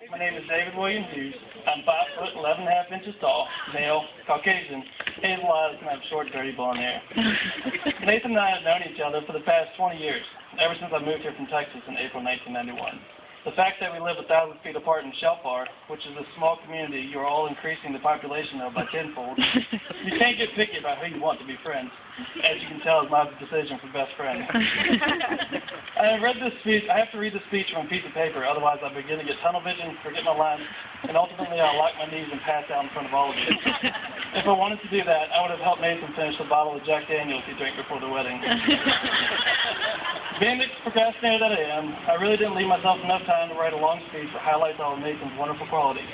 My name is David William Hughes. I'm 5 foot 11 and a half inches tall, male, Caucasian, hazel eyes, and I have short, dirty blonde hair. Nathan and I have known each other for the past 20 years, ever since I moved here from Texas in April 1991. The fact that we live 1,000 feet apart in Shelpar, which is a small community you're all increasing the population of by tenfold, you can't get picky about who you want to be friends. As you can tell, it's my decision for best friend. I have to read this speech from a piece of paper, otherwise I begin to get tunnel vision, forget my lines, and ultimately I'll lock my knees and pass out in front of all of you. If I wanted to do that, I would have helped Nathan finish the bottle of Jack Daniels he drank before the wedding. Being the procrastinator that I am, I really didn't leave myself enough time to write a long speech that highlights all of Nathan's wonderful qualities.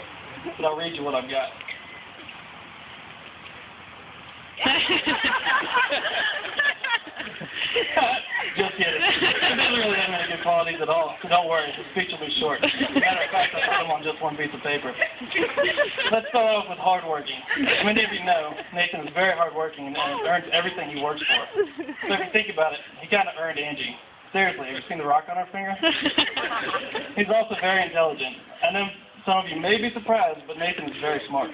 But I'll read you what I've got. Just kidding. He doesn't really have many good qualities at all, so don't worry, the speech will be short. As a matter of fact, I put them on just one piece of paper. Let's start off with hardworking. As many of you know, Nathan is very hardworking and earns everything he works for. So if you think about it, he kind of earned Angie. Seriously, have you seen the rock on her finger? He's also very intelligent. I know some of you may be surprised, but Nathan is very smart.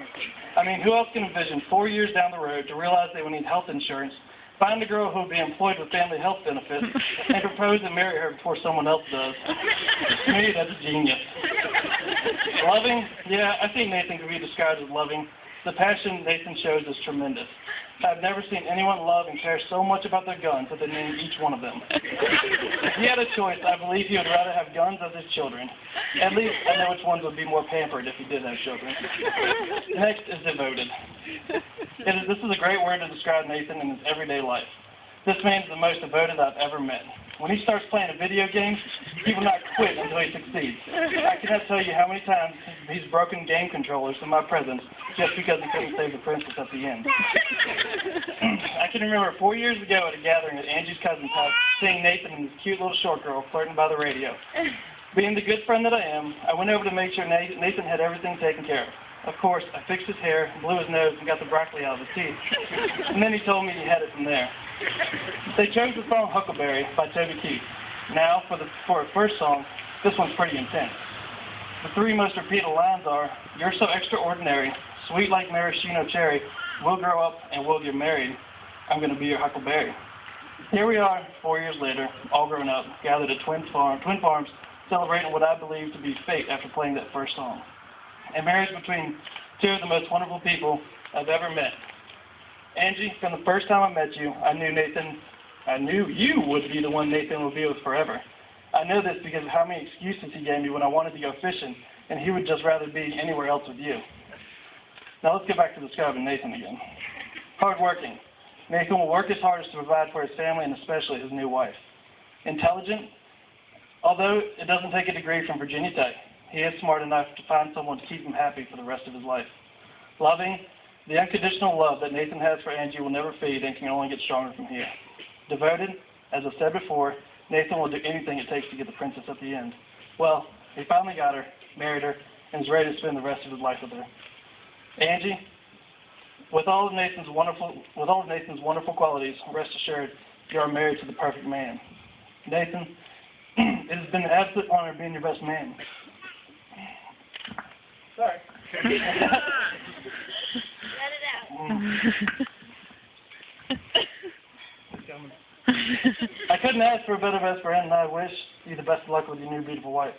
I mean, who else can envision 4 years down the road to realize they will need health insurance, find a girl who will be employed with family health benefits, and propose and marry her before someone else does? To me, that's genius. Loving? Yeah, I think Nathan could be described as loving. The passion Nathan shows is tremendous. I've never seen anyone love and care so much about their guns that they name each one of them. If he had a choice, I believe he would rather have guns as his children. At least I know which ones would be more pampered if he did have children. Next is devoted. This is a great word to describe Nathan in his everyday life. This man is the most devoted I've ever met. When he starts playing a video game, he will not quit until he succeeds. I cannot tell you how many times he's broken game controllers in my presence just because he couldn't save the princess at the end. I can remember 4 years ago at a gathering at Angie's cousin's house, seeing Nathan and this cute little short girl flirting by the radio. Being the good friend that I am, I went over to make sure Nathan had everything taken care of. Of course, I fixed his hair, blew his nose, and got the broccoli out of his teeth. And then he told me he had it from there. They chose the song Huckleberry by Toby Keith. Now, for a first song, this one's pretty intense. The three most repeated lines are, "You're so extraordinary, sweet like maraschino cherry, we'll grow up and we'll get married, I'm going to be your Huckleberry." Here we are, 4 years later, all grown up, gathered at Twin Farms, celebrating what I believe to be fate after playing that first song. A marriage between two of the most wonderful people I've ever met. Angie, from the first time I met you, I knew you would be the one Nathan would be with forever. I know this because of how many excuses he gave me when I wanted to go fishing, and he would just rather be anywhere else with you. Now let's get back to describing Nathan again. Hardworking. Nathan will work his hardest to provide for his family and especially his new wife. Intelligent. Although it doesn't take a degree from Virginia Tech, he is smart enough to find someone to keep him happy for the rest of his life. Loving. The unconditional love that Nathan has for Angie will never fade and can only get stronger from here. Devoted. As I said before, Nathan will do anything it takes to get the princess at the end. Well, he finally got her, married her, and is ready to spend the rest of his life with her. Angie, with all of Nathan's wonderful qualities, rest assured you are married to the perfect man. Nathan, it has been an absolute honor being your best man. Sorry. I couldn't ask for a better best friend, and I wish you the best of luck with your new beautiful wife.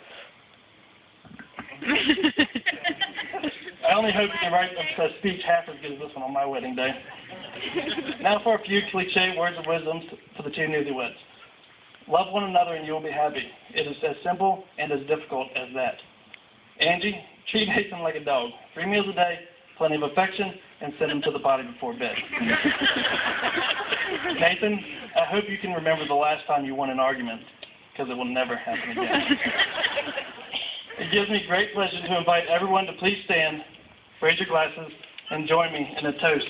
I only hope you can write a speech half as good as this one on my wedding day. Now for a few cliche words of wisdom to the two newlyweds. Love one another and you will be happy. It is as simple and as difficult as that. Angie, treat Nathan like a dog. 3 meals a day, plenty of affection, and send him to the potty before bed. Nathan, I hope you can remember the last time you won an argument, because it will never happen again. It gives me great pleasure to invite everyone to please stand, raise your glasses, and join me in a toast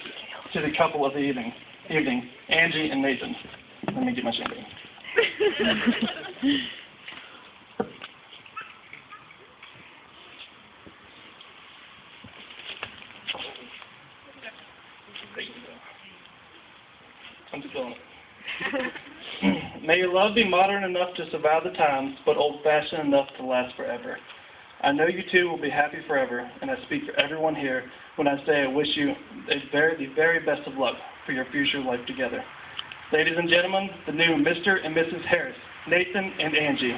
to the couple of the evening, Angie and Nathan. Let me get my champagne. I'm just going. May your love be modern enough to survive the times, but old-fashioned enough to last forever. I know you two will be happy forever, and I speak for everyone here when I say I wish you the very best of luck for your future life together. Ladies and gentlemen, the new Mr. and Mrs. Harris, Nathan and Angie.